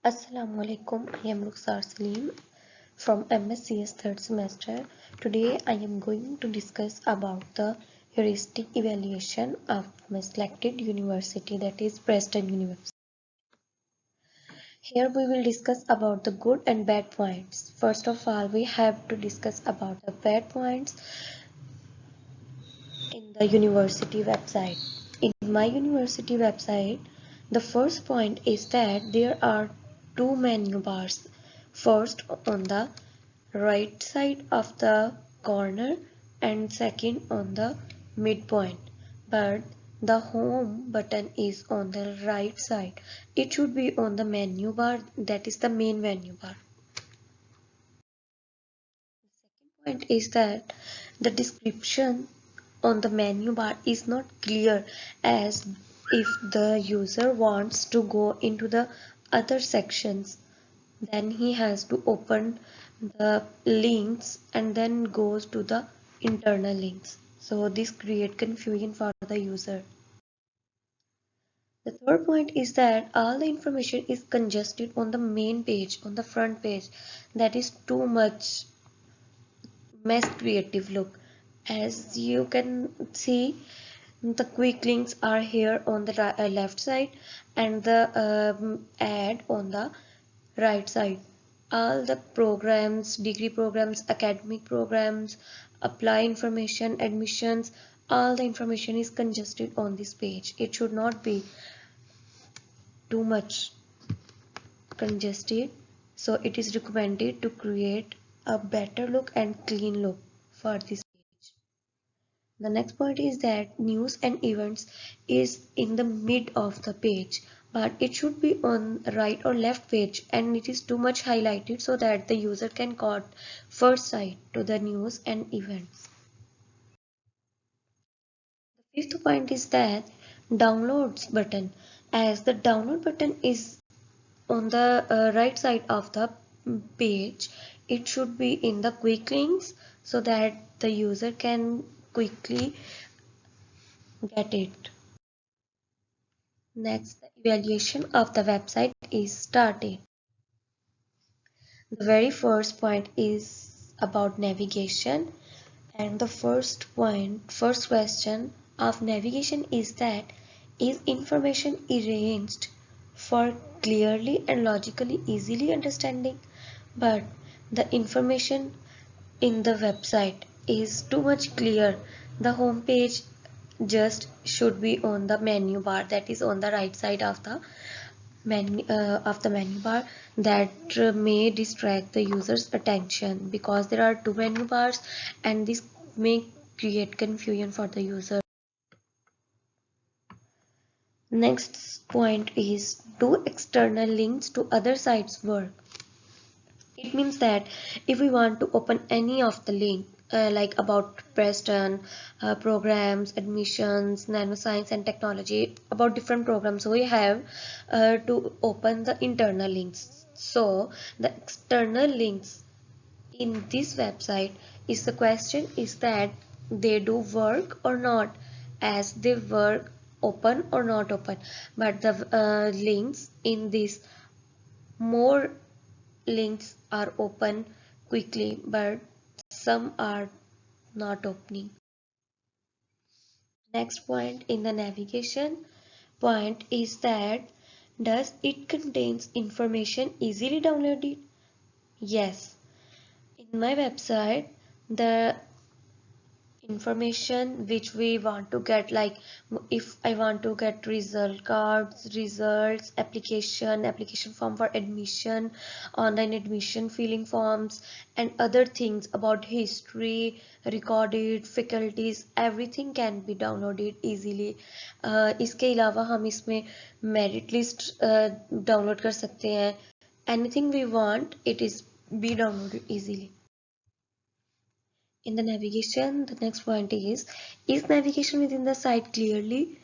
Assalamu alaikum. I am Rukhsar Salim from MSCS third semester. Today I am going to discuss about the heuristic evaluation of my selected university, that is Preston University. Here we will discuss about the good and bad points. First of all, we have to discuss about the bad points in the university website. In my university website, the first point is that there are two menu bars. First on the right side of the corner and second on the midpoint, but the home button is on the right side. It should be on the menu bar, that is the main menu bar. The second point is that the description on the menu bar is not clear, as if the user wants to go into the other sections, then he has to open the links and then goes to the internal links. So this create confusion for the user. The third point is that all the information is congested on the main page, on the front page. That is too much mess creative look. As you can see, the quick links are here on the left side and the ad on the right side. All the programs, degree programs, academic programs, apply information, admissions, all the information is congested on this page. It should not be too much congested, so it is recommended to create a better look and clean look for this page. The next point is that news and events is in the mid of the page, but it should be on right or left page, and it is too much highlighted so that the user can got first sight to the news and events. The fifth point is that downloads button, as the download button is on the right side of the page, it should be in the quick links so that the user can quickly get it. Next, the evaluation of the website is started. The very first point is about navigation, and the first question of navigation is that is information arranged for clearly and logically easily understanding, but the information in the website is too much clear. The home page just should be on the menu bar, that is on the right side of the menu bar. That may distract the user's attention because there are two menu bars and this may create confusion for the user. Next point is, do external links to other sites work? It means that if we want to open any of the link like about Preston, programs, admissions, nanoscience and technology, about different programs, we have to open the internal links. So the external links in this website is the question is that they do work or not, as they work open or not open, but the links in this more links are open quickly, but some are not opening. Next point in the navigation point is that does it contains information easily downloaded? Yes. In my website, the information which we want to get, like if I want to get result cards, results, application form for admission, online admission filling forms and other things about history, recorded faculties, everything can be downloaded easily. इसके अलावा हम इसमें merit list download कर सकते हैं. Anything we want, it is be downloaded easily. In the navigation, the next point is navigation within the site clearly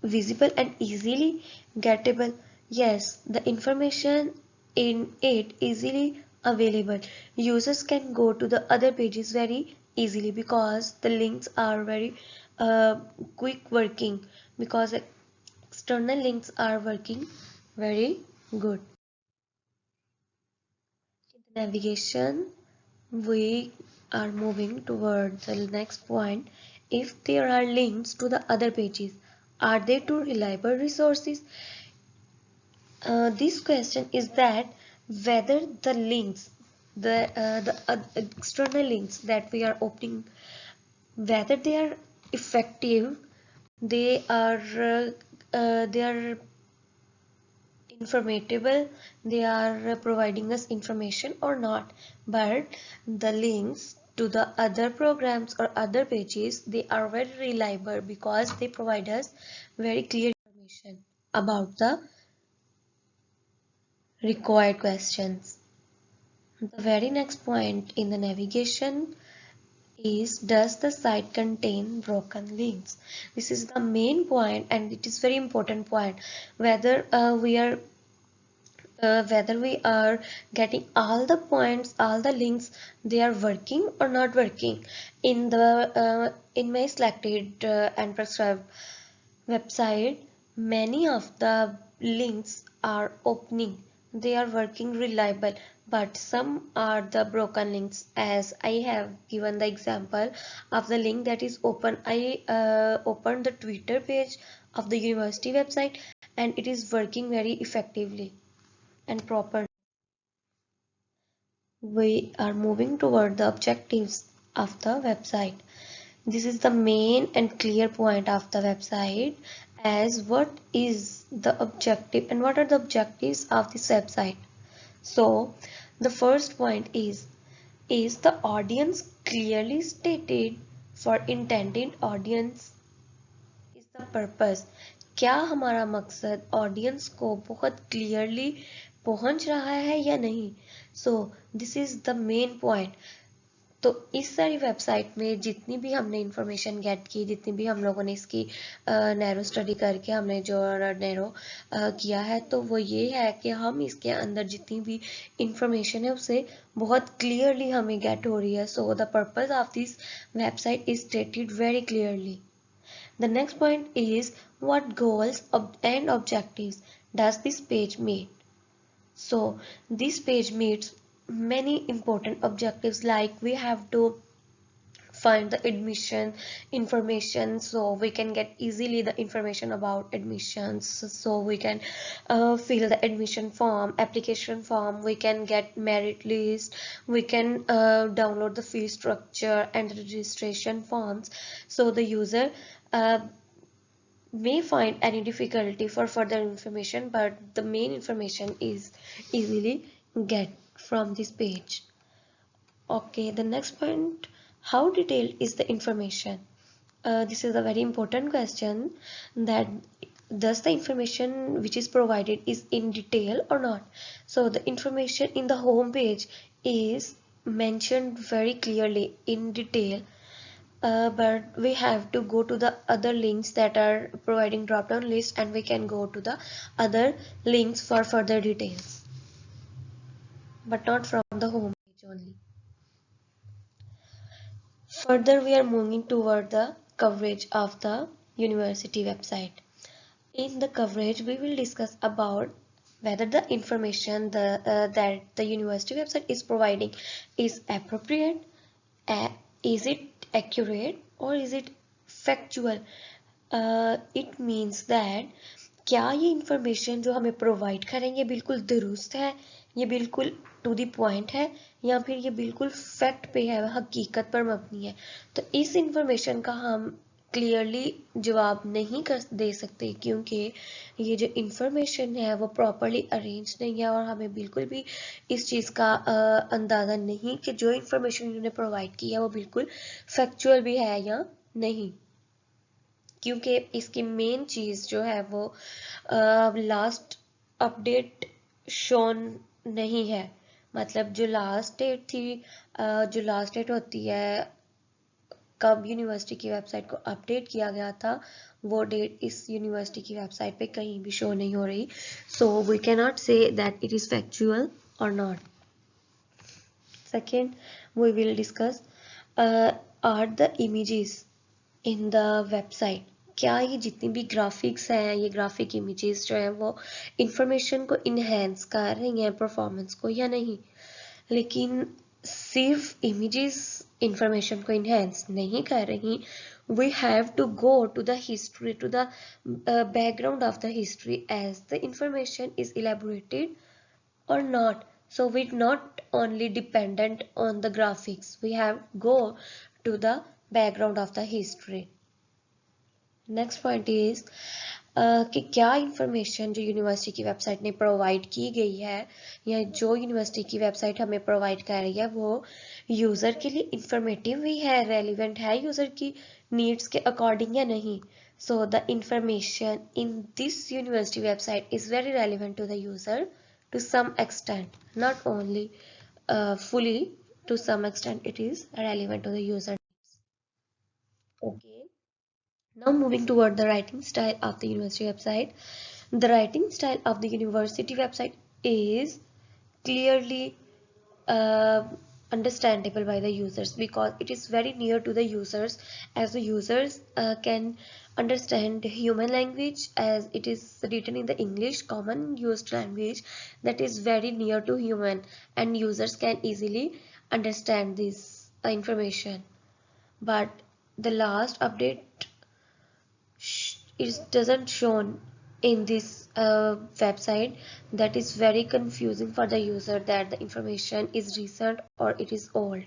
visible and easily gettable? Yes, the information in it easily available. Users can go to the other pages very easily because the links are very quick working, because external links are working very good. In the navigation, we are moving toward the next point. If there are links to the other pages, are they two reliable resources? This question is that whether the links, the external links that we are opening, whether they are effective, they are informatable, they are providing us information or not. But the links to the other programs or other pages, they are very reliable because they provide us very clear information about the required questions. The very next point in the navigation is, does the site contain broken links? This is the main point and it is very important point, whether we are getting all the points, all the links, they are working or not working. In my selected and prescribed website, many of the links are opening, they are working reliable, but some are the broken links. As I have given the example of the link that is open, I opened the Twitter page of the university website and it is working very effectively and proper. We are moving toward the objectives of the website. This is the main and clear point of the website, as what is the objective and what are the objectives of this website. So the first point is the audience clearly stated for intended audience? Is the purpose, क्या हमारा मकसद audience को बहुत clearly पहुंच रहा है या नहीं? So this is the main point. तो इस सारी वेबसाइट में जितनी भी हमने इंफॉर्मेशन गेट की, जितनी भी हम लोगों ने इसकी नैरो स्टडी करके हमने जो नैरो किया है, तो वो ये है कि हम इसके अंदर जितनी भी इंफॉर्मेशन है उसे बहुत क्लियरली हमें गेट हो रही है. So the purpose of this website is stated very clearly. The next point is, what goals and objectives does this page meet? So this page meets many important objectives, like we have to find the admission information, so we can get easily the information about admissions, so we can fill the admission form, application form, we can get merit list, we can download the fee structure and the registration forms. So the user may find any difficulty for further information, but the main information is easily get from this page. Okay, the next point, how detailed is the information? This is a very important question, that does the information which is provided is in detail or not? So the information in the home page is mentioned very clearly in detail, but we have to go to the other links that are providing drop down list, and we can go to the other links for further details, but not from the home page only. Further, we are moving toward the coverage of the university website. In the coverage, we will discuss about whether the information that the university website is providing is appropriate, is it accurate, or is it factual. It means that क्या ये information जो हमें provide करेंगे बिल्कुल दुरुस्त है, ये बिल्कुल टू द पॉइंट है, या फिर ये बिल्कुल फैक्ट पे है, हकीकत पर मबनी है. तो इस इंफॉर्मेशन का हम क्लियरली जवाब नहीं कर दे सकते, क्योंकि ये जो इंफॉर्मेशन है वो प्रॉपरली अरेंज नहीं है, और हमें बिल्कुल भी इस चीज़ का अंदाज़ा नहीं कि जो इंफॉर्मेशन इन्होंने प्रोवाइड की है वो बिल्कुल फैक्चुअल भी है या नहीं, क्योंकि इसकी मेन चीज़ जो है वो लास्ट अपडेट शोन नहीं है. मतलब जो लास्ट डेट थी, जो लास्ट डेट होती है कब यूनिवर्सिटी की वेबसाइट को अपडेट किया गया था, वो डेट इस यूनिवर्सिटी की वेबसाइट पे कहीं भी शो नहीं हो रही. So we can not say that it is factual और not. Second, we will discuss, are the images in the website क्या ये जितनी भी ग्राफिक्स हैं, ये ग्राफिक इमेजेस जो है वो इंफॉर्मेशन को इन्हेंस कर रही हैं परफॉर्मेंस को या नहीं। लेकिन सिर्फ इमेजेस इंफॉर्मेशन को इन्हेंस नहीं कर रही, we have to go to the history, to the background of the history as the information is elaborated or not. So we're not only dependent on the graphics, we have go to the background of the history. Next point is कि क्या information जो university की website ने provide की गई है या जो यूनिवर्सिटी की वेबसाइट हमें प्रोवाइड कर रही है वो यूज़र के लिए इंफॉर्मेटिव भी है, रेलिवेंट है यूज़र की नीड्स के अकॉर्डिंग या नहीं. So the information in this university website is very relevant to the user to some extent, not only fully, to some extent it is relevant to the user. Okay. Now moving toward the writing style of the university website. The writing style of the university website is clearly uh, understandable by the users because it is very near to the users, as the users can understand human language as it is written in the English common used language that is very near to human, and users can easily understand this information. But the last update it doesn't shown in this website, that is very confusing for the user that the information is recent or it is old,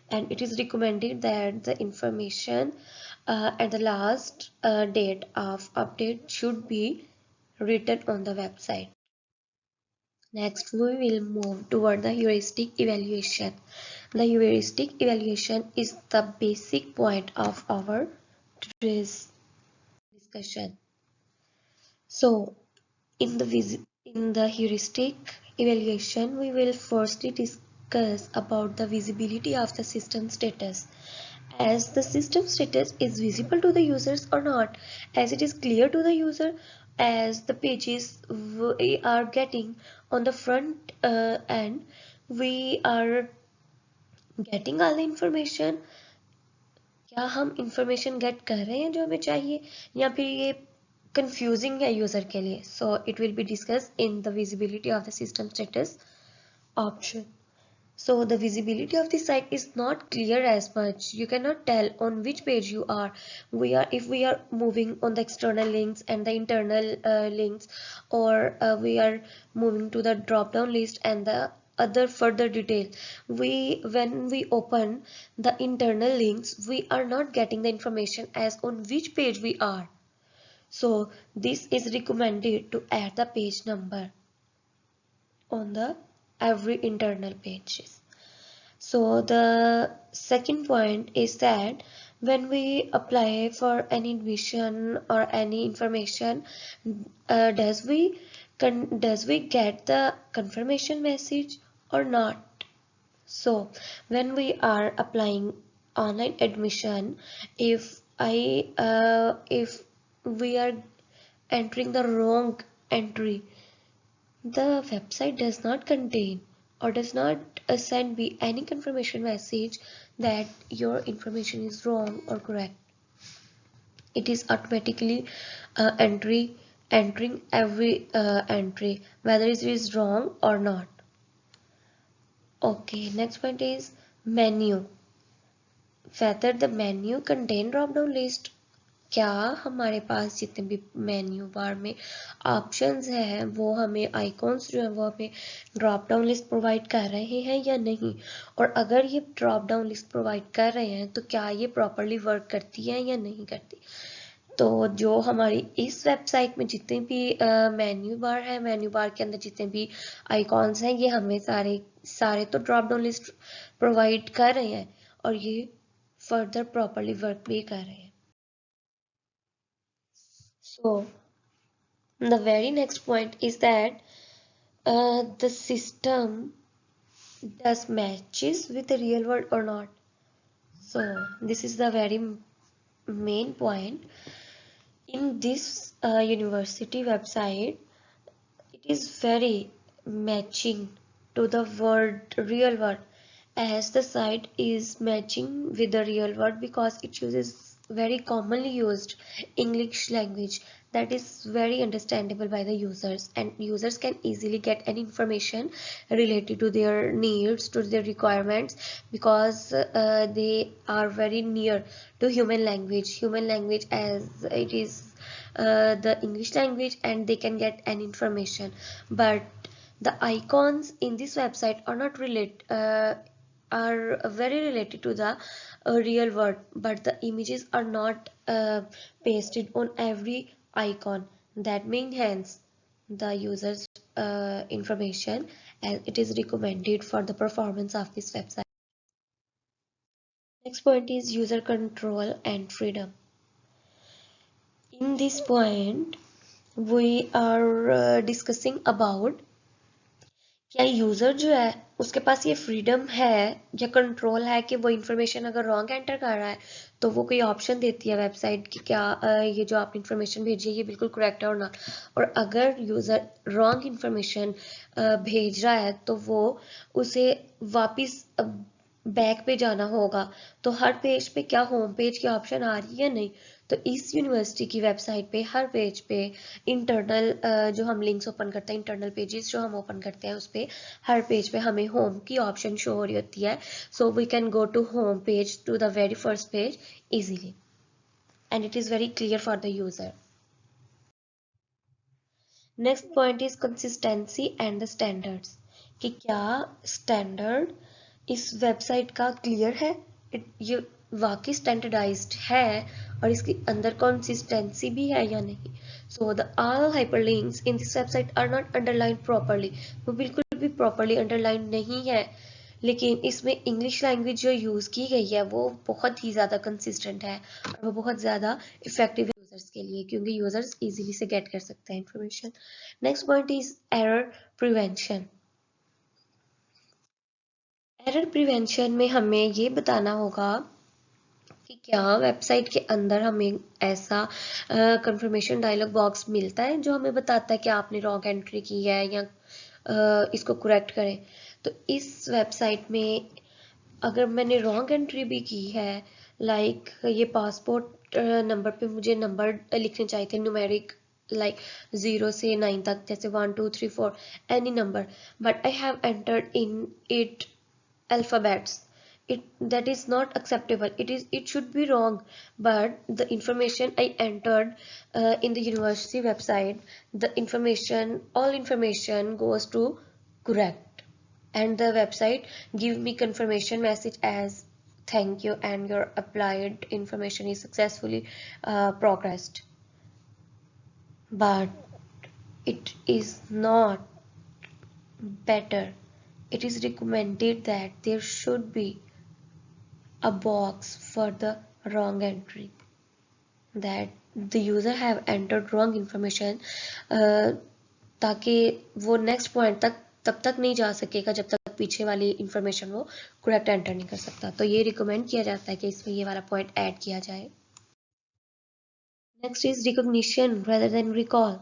and it is recommended that the information at the last date of update should be written on the website. Next, we will move toward the heuristic evaluation. The heuristic evaluation is the basic point of our today's discussion. So, in the heuristic evaluation, we will firstly discuss about the visibility of the system status. As the system status is visible to the users or not, as it is clear to the user, as the pages we are getting on the front end, we are getting all the information. क्या हम information gate कर रहे हैं जो हमें चाहिए, या फिर ये कंफ्यूजिंग है यूजर के लिए. So it will be discuss in the visibility of the system status option. So the visibility of the site is not clear as much. You cannot tell on which page you are. If we are moving on the external links and the internal links, or we are moving to the drop down list and the other further detail. When we open the internal links, we are not getting the information as on which page we are. So this is recommended to add the page number on the every internal pages. So the second point is that when we apply for any admission or any information, does we get the confirmation message or not? So when we are applying online admission, if we are entering the wrong entry, the website does not contain or does not send me any confirmation message that your information is wrong or correct. It is automatically entering every entry whether it is wrong or not. Okay, next point is menu. Whether the menu contain drop down list, क्या हमारे पास जितने भी menu bar में options हैं वो हमें icons जो है वो हमें ड्रॉप डाउन लिस्ट प्रोवाइड कर रहे हैं या नहीं, और अगर ये ड्रॉप डाउन लिस्ट प्रोवाइड कर रहे हैं तो क्या ये प्रॉपरली वर्क करती है या नहीं करती. तो जो हमारी इस वेबसाइट में जितने भी मेन्यू बार है, मेन्यू बार के अंदर जितने भी आइकॉन्स हैं, ये हमें सारे तो ड्रॉप डाउन लिस्ट प्रोवाइड कर रहे हैं और ये फर्दर प्रॉपरली वर्क भी कर रहे हैं. So the very next point is that the system does matches with the real world or not. So this is the very main point. In this university website, it is very matching to the real world, as the site is matching with the real world because it uses very commonly used English language that is very understandable by the users, and users can easily get any information related to their needs, to their requirements, because they are very near to human language as it is the English language, and they can get any information. But the icons in this website are not are very related to the real world, but the images are not pasted on every icon. That may enhance the user's information, and it is recommended for the performance of this website. Next point is user control and freedom. In this point, we are discussing about क्या user जो है उसके पास ये freedom है या control है कि वो इन्फॉर्मेशन अगर रॉन्ग एंटर कर रहा है तो वो कोई ऑप्शन देती है वेबसाइट कि क्या ये जो आप इन्फॉर्मेशन भेजी है ये बिल्कुल करेक्ट है और नॉट, और अगर यूजर रॉन्ग इन्फॉर्मेशन भेज रहा है तो वो उसे वापस बैक पे जाना होगा। तो हर पेज पे क्या होम पेज की ऑप्शन आ रही है या नहीं, तो इस यूनिवर्सिटी की वेबसाइट पे हर पेज पे इंटरनल जो हम लिंक्स ओपन करते हैं, इंटरनल पेजेस जो हम ओपन करते हैं, उस पे हर पेज पे हमें होम की ऑप्शन शो हो रही होती है। So we can go to home page to the very first page easily, and it is very clear for the user. Next point is consistency and the standards, कि क्या standard इस website का clear है, ये वाकई standardised है और इसके अंदर कंसिस्टेंसी भी है या नहीं। So the all hyperlinks in this website R not underline properly, वो बिल्कुल भी प्रॉपरली अंडरलाइन नहीं है, लेकिन इसमें इंग्लिश लैंग्वेज जो यूज़ की गई है वो बहुत ही ज़्यादा कंसिस्टेंट है और वो बहुत ज़्यादा इफेक्टिव है यूजर्स के लिए, क्योंकि यूजर्स इजीली से गेट कर सकते हैं information. Next point is error prevention. Error prevention में हमें ये बताना होगा कि क्या वेबसाइट के अंदर हमें ऐसा कंफर्मेशन डायलॉग बॉक्स मिलता है जो हमें बताता है कि आपने रॉन्ग एंट्री की है या इसको करेक्ट करें। तो इस वेबसाइट में अगर मैंने रॉन्ग एंट्री भी की है, लाइक ये पासपोर्ट नंबर पे मुझे नंबर लिखने चाहिए थे न्यूमेरिक, लाइक 0 से 9 तक, जैसे 1 2 3 4 any number, but I have entered in it alphabets, it that is not acceptable, it should be wrong, but the information I entered in the university website, the information, all information goes to correct, and the website give me confirmation message as thank you and your applied information is successfully progressed, but it is not better. It is recommended that there should be a box for the wrong entry, that the user have entered wrong information, ताकि वो next point तक तब तक नहीं जा सकेगा जब तक पीछे वाली इंफॉर्मेशन वो करेक्ट एंटर नहीं कर सकता। तो ये रिकमेंड किया जाता है कि इसमें ये वाला पॉइंट ऐड किया जाए। Next is recognition rather than recall।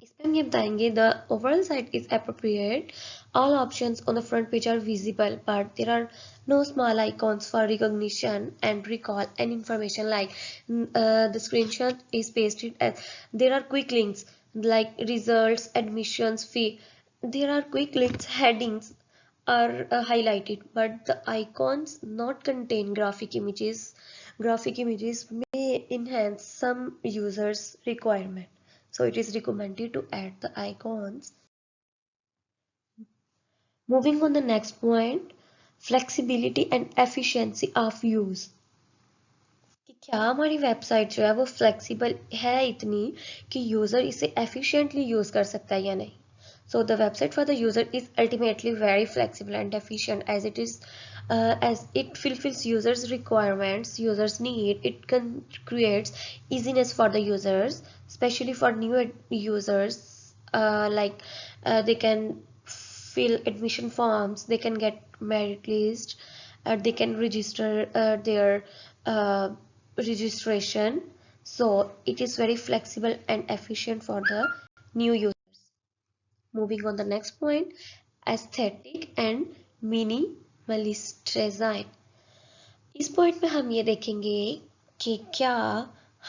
इसमें हम ये बताएंगे the overall site is appropriate, all options on the front page are visible, but there are no small icons for recognition and recall and information like the screenshot is pasted as there are quick links like results, admissions, fee. There are quick links, headings are highlighted, but the icons not contain graphic images. Graphic images may enhance some users requirement, so it is recommended to add the icons. Moving on the next point, flexibility and efficiency of use, कि क्या हमारी website जो है वो flexible है इतनी कि user इसे एफिशिएंटली यूज़ कर सकता है या नहीं। So the website for the user is ultimately very flexible and efficient as it fulfills users' requirements, users' need. It creates easiness for the users, especially for new users. They can fill admission forms, they can get merit list, they can register their uh, registration. So it is very flexible and efficient for the new users. Moving on the next point, aesthetic and minimalist design। इस point में हम ये देखेंगे कि क्या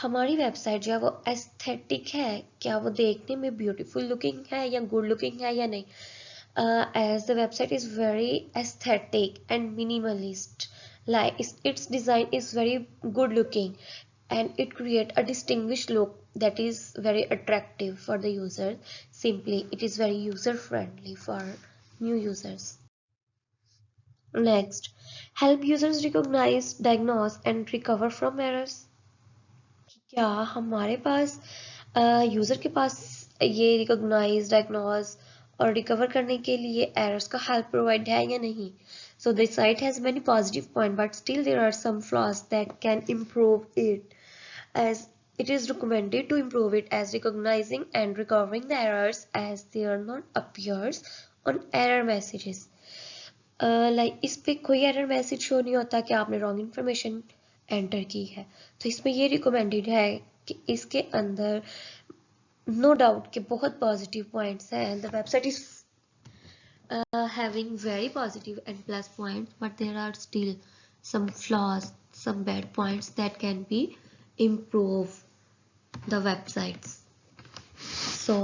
हमारी website जो है वो एस्थेटिक है, क्या वो देखने में ब्यूटीफुल लुकिंग है या गुड लुकिंग है या नहीं. As the website is very aesthetic and minimalist, like its design is very good looking and it create a distinguished look that is very attractive for the user. Simply it is very user friendly for new users. Next, help users recognize, diagnose and recover from errors. क्या हमारे पास user के पास ये recognise, diagnose और recover करने के लिए errors का help provide है या नहीं. So this site has many positive point but still there are some flaws that can improve it. As it is recommended to improve it as recognizing and recovering the errors as they are not appears on error messages. Like इस पे कोई error message show नहीं होता कि आपने wrong information enter की है. तो इसमें ये रिकमेंडेड है कि इसके अंदर नो डाउट के बहुत पॉजिटिव पॉइंट्स हैं. The website is having very positive and plus points, but there are still some flaws, some bad points that can be improve the websites. So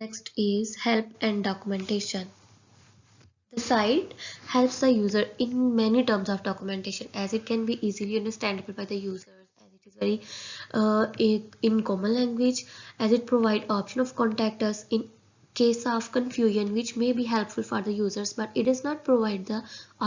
next is help and documentation. The site helps the user in many terms of documentation as it can be easily understandable by the users, as it is very in common language, as it provide option of contact us in case of confusion which may be helpful for the users, but it does not provide the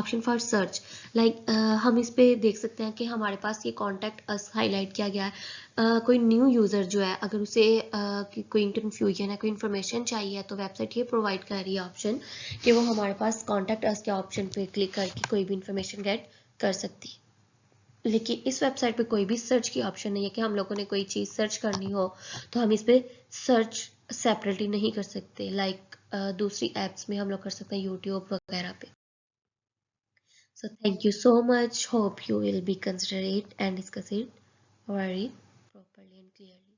option for search. Like हम इस पे देख सकते हैं कि हमारे पास ये contact us highlight किया गया है. कोई न्यू यूज़र जो है अगर उसे कोई कन्फ्यूजन है, कोई इन्फॉर्मेशन चाहिए तो वेबसाइट ये प्रोवाइड कर रही है ऑप्शन कि वो हमारे पास कॉन्टैक्ट अस के ऑप्शन पे क्लिक करके कोई भी इन्फॉर्मेशन गेट कर सकती है. लेकिन इस वेबसाइट पे कोई भी सर्च की ऑप्शन नहीं है कि हम लोगों ने कोई चीज़ सर्च करनी हो तो हम इस पे सर्च सेपरेटली नहीं कर सकते. लाइक दूसरी एप्स में हम लोग कर सकते हैं यूट्यूब वगैरह पे. So thank you so much. Hope you will be consider it and discuss it very properly and clearly.